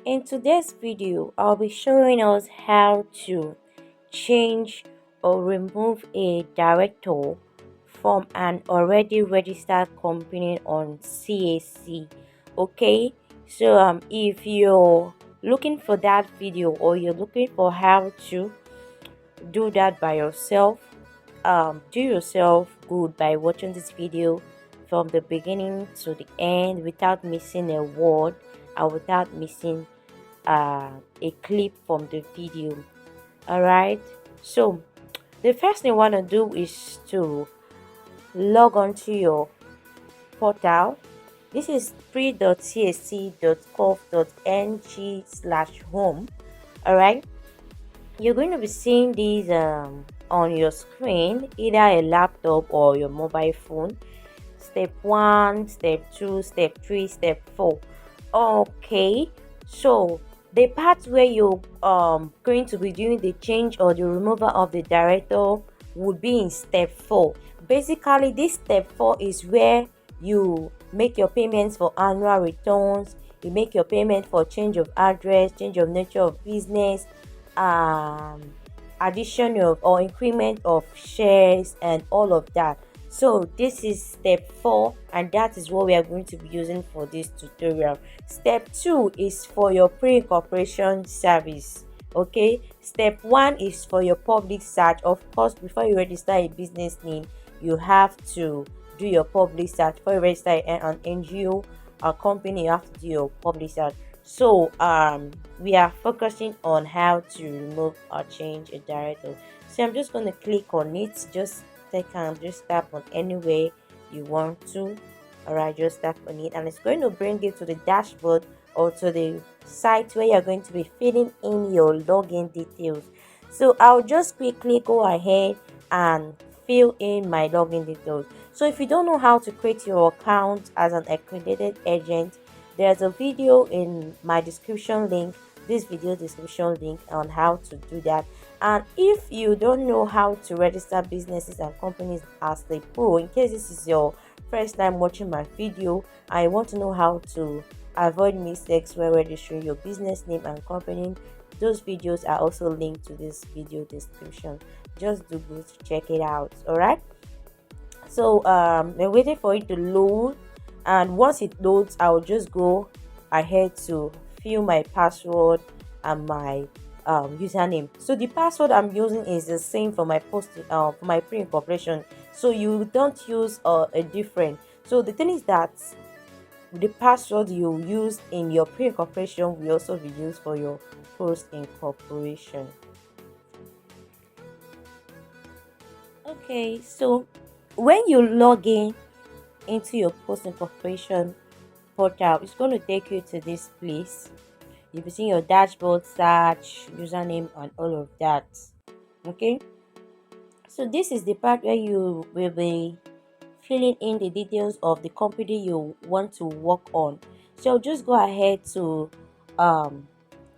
In today's video, I'll be showing us how to change or remove a director from an already registered company on CAC. Okay, so if you're looking for that video or you're looking for how to do that by yourself, do yourself good by watching this video from the beginning to the end without missing a word and without missing a clip from the video. All right, so the first thing you want to do is to log on to your portal. This is pre.csc.gov.ng/home. All right, you're going to be seeing these on your screen, either a laptop or your mobile phone. Step 1, step 2, step 3, step 4. Okay, so the part where you're going to be doing the change or the removal of the director would be in step 4. Basically, this step 4 is where you make your payments for annual returns, you make your payment for change of address, change of nature of business, um addition of or increment of shares and all of that. So this is step 4, and that is what we are going to be using for this tutorial. Step 2 is for your pre-incorporation service. Okay, step 1 is for your public search. Of course, before you register a business name, you have to do your public search. Before you register an NGO or company, you have to do your public search. So we are focusing on how to remove or change a director. So I'm just going to click on it. Just tap on anywhere you want to. All right, just tap on it and it's going to bring you to the dashboard or to the site where you're going to be filling in your login details. So I'll just quickly go ahead and fill in my login details. So if you don't know how to create your account as an accredited agent, there's a video in my description link, this video description link, on how to do that. And if you don't know how to register businesses and companies as a pro, in case this is your first time watching my video, I want to know how to avoid mistakes when registering your business name and company, those videos are also linked to this video description. Just do good to check it out. All right, so we're waiting for it to load, and once it loads, I'll just go ahead to fill my password and my username. So the password I'm using is the same for my for my pre-incorporation, so you don't use a different. So the thing is that the password you use in your pre-incorporation will also be used for your post-incorporation. Okay, so when you log in into your post-incorporation portal, it's going to take you to this place. You'll be seeing your dashboard, search, username, and all of that. Okay, so this is the part where you will be filling in the details of the company you want to work on. So just go ahead to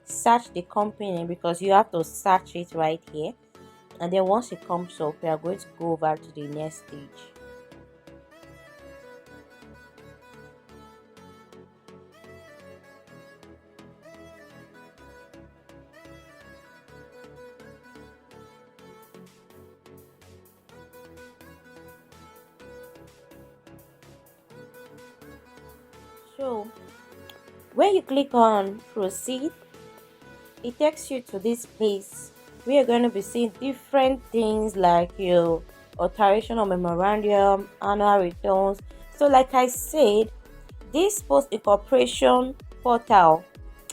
search the company, because you have to search it right here, and then once it comes up, we are going to go over to the next stage. So when you click on proceed, it takes you to this place. We are going to be seeing different things like your alteration of memorandum, annual returns. So like I said, this post incorporation portal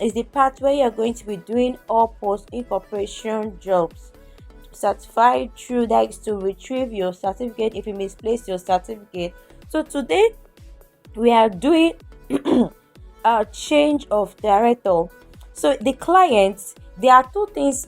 is the part where you're going to be doing all post incorporation jobs. Certified through that is to retrieve your certificate if you misplaced your certificate. So today we are doing a change of director. So the clients, there are two things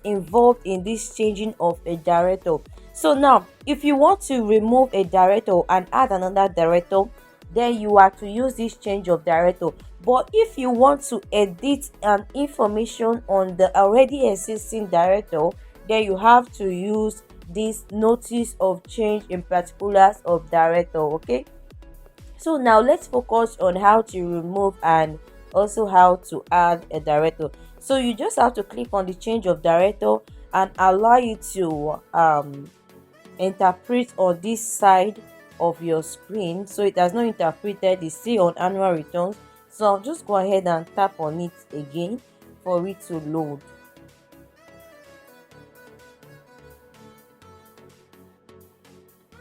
involved in this changing of a director. So now if you want to remove a director and add another director, then you are to use this change of director. But if you want to edit an information on the already existing director, then you have to use this notice of change in particulars of director. Okay, so now let's focus on how to remove an also how to add a director. So you just have to click on the change of director and allow it to interpret on this side of your screen. So it has not interpreted, it's still on annual returns. So I'll just go ahead and tap on it again for it to load.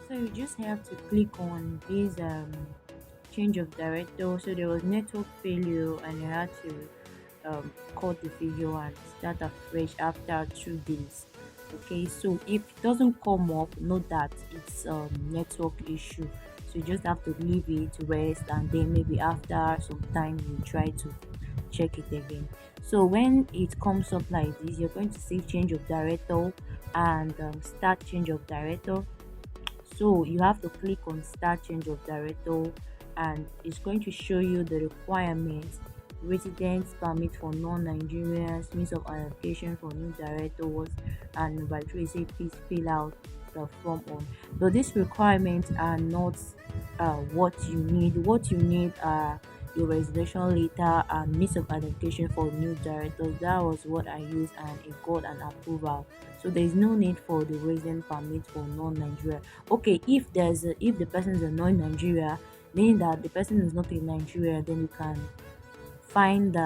So you just have to click on this change of director. So there was network failure and you had to cut the video and start afresh after 2 days. Okay, so if it doesn't come up, note that it's network issue. So you just have to leave it to rest and then maybe after some time you try to check it again. So when it comes up like this, you're going to see change of director and start change of director. So you have to click on start change of director and it's going to show you the requirements: residence permit for non-Nigerians, means of identification for new directors, and number three say please fill out the form on. But these requirements are not what you need. What you need are your residential letter and means of identification for new directors. That was what I used and it got an approval. So there is no need for the resident permit for non-Nigeria. Okay, if the person is a non-Nigeria, meaning that the person is not in Nigeria, then you can find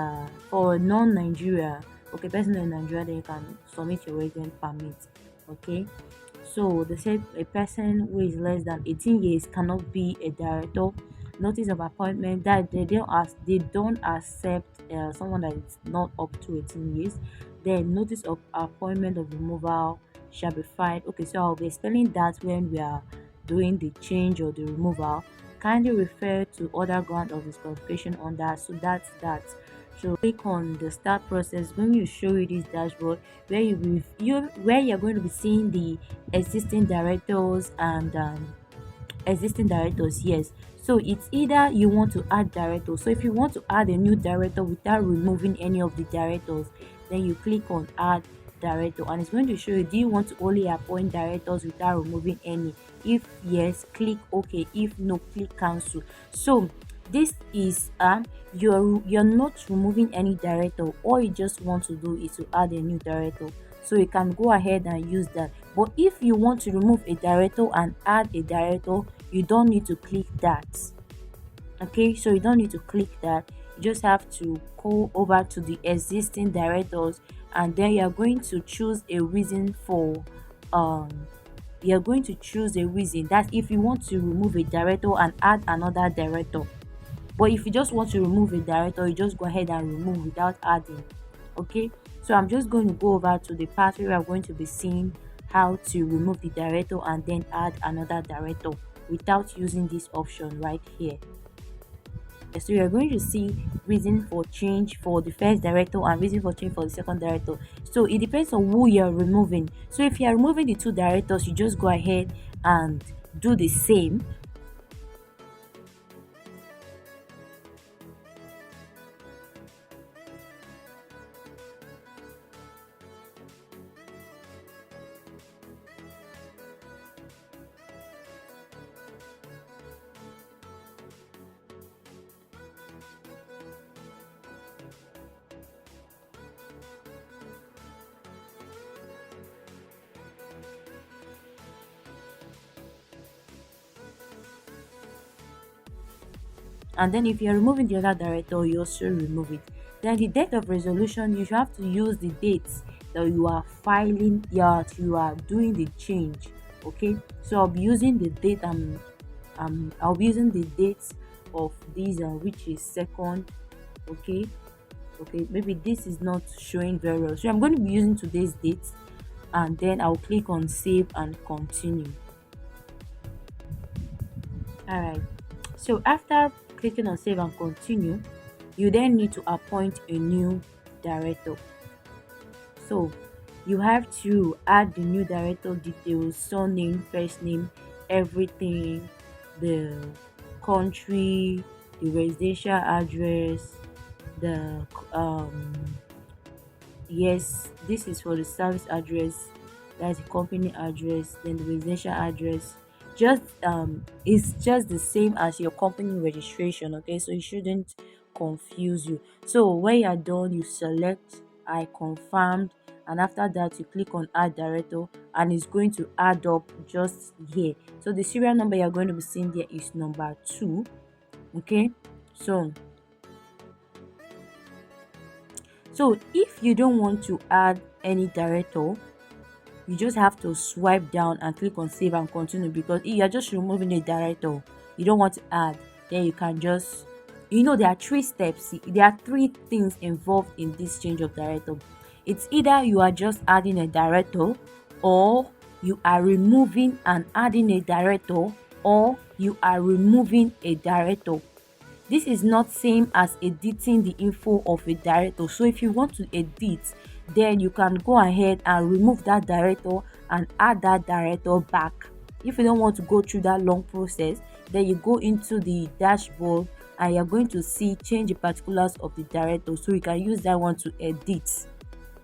for non-Nigeria. Okay, person in Nigeria, then you can submit your resident permit. Okay, so they said a person who is less than 18 years cannot be a director. Notice of appointment that they don't accept someone that is not up to 18 years. Then notice of appointment of removal shall be filed. Okay, so I'll be explaining that when we are doing the change or the removal. Kindly refer to other ground of disqualification on that. So that's that. So click on the start process. When you show you this dashboard where where you're going to be seeing the existing directors and existing directors, yes. So it's either you want to add directors. So if you want to add a new director without removing any of the directors, then you click on add director and it's going to show you, do you want to only appoint directors without removing any? If yes, click OK. If no, click cancel. So this is you're not removing any director. All you just want to do is to add a new director, so you can go ahead and use that. But if you want to remove a director and add a director, you don't need to click that. Okay, so you don't need to click that. You just have to go over to the existing directors and then you're going to choose a reason for um you're going to choose a reason that if you want to remove a director and add another director. But if you just want to remove a director, you just go ahead and remove without adding. Okay, so I'm just going to go over to the part where I'm going to be seeing how to remove the director and then add another director without using this option right here. So you're going to see reason for change for the first director and reason for change for the second director. So it depends on who you're removing. So if you're removing the two directors, you just go ahead and do the same. And then if you're removing the other director, you also remove it. Then the date of resolution, you should have to use the dates that you are filing, you are doing the change. Okay, so I'll be using the date. I'll be using the dates of these, which is second. Okay, okay, maybe this is not showing very well, so I'm going to be using today's date and then I'll click on save and continue. All right, so after clicking on save and continue, you then need to appoint a new director. So you have to add the new director details: surname, first name, everything, the country, the residential address, the yes, this is for the service address, that's the company address, then the residential address. Just it's just the same as your company registration. Okay, so you shouldn't confuse you. So when you are done, you select I confirmed, and after that you click on add director, and it's going to add up just here. So the serial number you're going to be seeing there is number 2. Okay, so if you don't want to add any director, you just have to swipe down and click on save and continue, because if you're just removing a director, you don't want to add, then you can just, there are 3 steps. There are 3 things involved in this change of director. It's either you are just adding a director, or you are removing and adding a director, or you are removing a director. This is not same as editing the info of a director. So if you want to edit, then you can go ahead and remove that director and add that director back. If you don't want to go through that long process, then you go into the dashboard and you're going to see change the particulars of the director, so you can use that one to edit.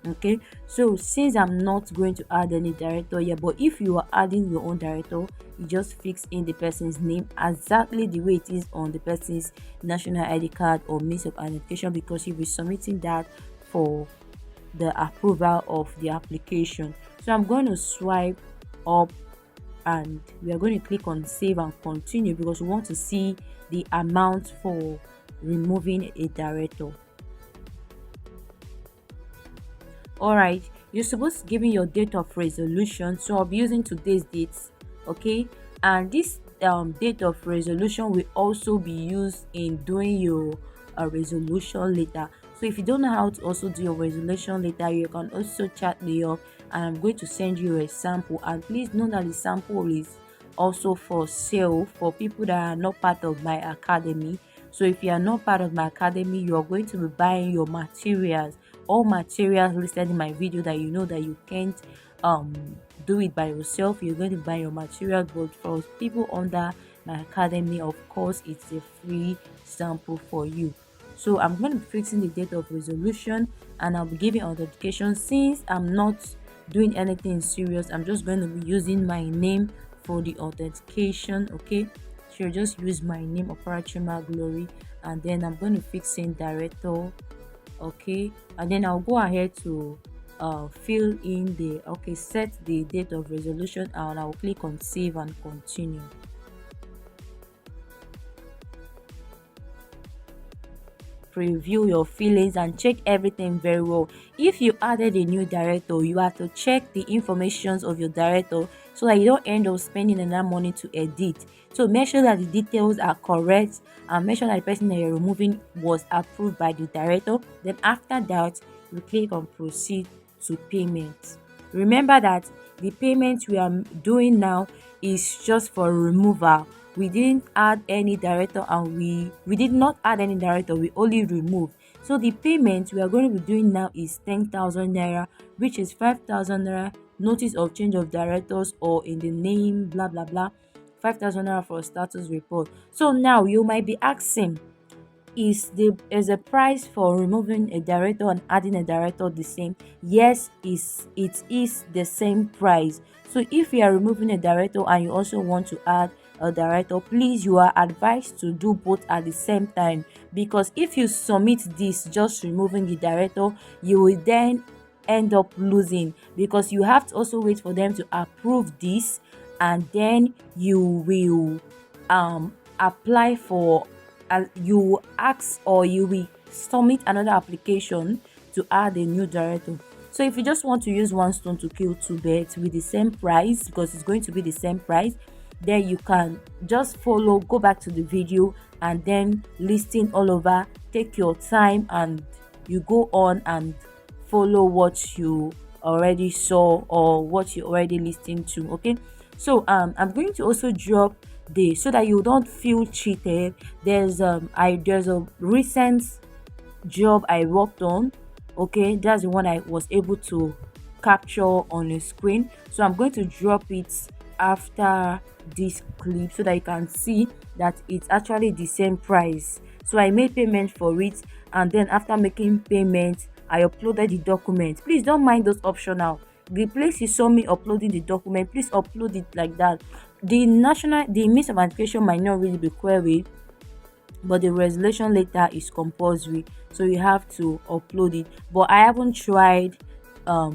Okay, so since I'm not going to add any director here, but if you are adding your own director, you just fix in the person's name exactly the way it is on the person's national ID card or means of identification, because you'll be submitting that for the approval of the application. So I'm going to swipe up and we are going to click on save and continue, because we want to see the amount for removing a director. Alright, you're supposed to give me your date of resolution, so I'll be using today's dates. Okay, and this date of resolution will also be used in doing your resolution letter. So if you don't know how to also do your resolution letter, you can also chat me up and I'm going to send you a sample. And please know that the sample is also for sale for people that are not part of my academy. So if you are not part of my academy, you are going to be buying your materials, all materials listed in my video that you know that you can't do it by yourself. You're going to buy your materials, but for people under my academy, of course, it's a free sample for you. So I'm going to be fixing the date of resolution and I'll be giving authentication. Since I'm not doing anything serious, I'm just going to be using my name for the authentication. Okay, so just use my name, Operation Glory, and then I'm going to fix in director. Okay, and then I'll go ahead to fill in the set the date of resolution, and I'll click on save and continue. Preview your feelings and check everything very well. If you added a new director, you have to check the informations of your director so that you don't end up spending enough money to edit. So make sure that the details are correct and make sure that the person that you're removing was approved by the director. Then after that, you click on proceed to payment. Remember that the payment we are doing now is just for removal. We didn't add any director, and we did not add any director, we only removed. So the payment we are going to be doing now is 10,000 naira, which is 5,000 naira notice of change of directors or in the name blah blah blah, 5,000 naira for status report. So now you might be asking, is a price for removing a director and adding a director the same? Yes, it is the same price. So if you are removing a director and you also want to add a director, please, you are advised to do both at the same time, because if you submit this just removing the director, you will then end up losing, because you have to also wait for them to approve this, and then you will apply for you ask or you will submit another application to add a new director. So if you just want to use one stone to kill two birds with the same price, because it's going to be the same price, then you can just go back to the video and then listen all over. Take your time and you go on and follow what you already saw or what you already listened to. Okay, so I'm going to also drop this so that you don't feel cheated. There's a recent job I worked on. Okay, that's the one I was able to capture on the screen, so I'm going to drop it after this clip so that you can see that it's actually the same price. So I made payment for it, and then after making payment I uploaded the document. Please don't mind those optional. The place you saw me uploading the document, please upload it like that. The means of identification might not really be queried, but the resolution later is compulsory, so you have to upload it. But I haven't tried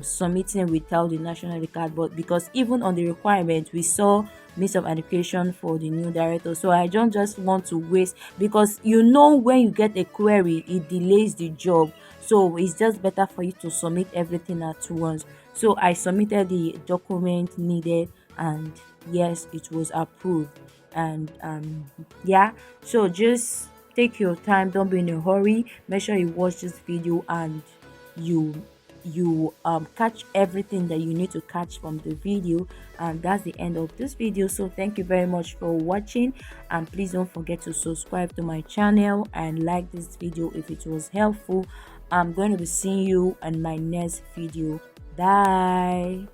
submitting without the national ID card, but because even on the requirement we saw means of education for the new director, so I don't just want to waste, because when you get a query it delays the job, so it's just better for you to submit everything at once. So I submitted the document needed, and yes, it was approved. And yeah, so just take your time, don't be in a hurry, make sure you watch this video and you catch everything that you need to catch from the video. And that's the end of this video. So thank you very much for watching, and please don't forget to subscribe to my channel and like this video if it was helpful. I'm going to be seeing you in my next video. Bye.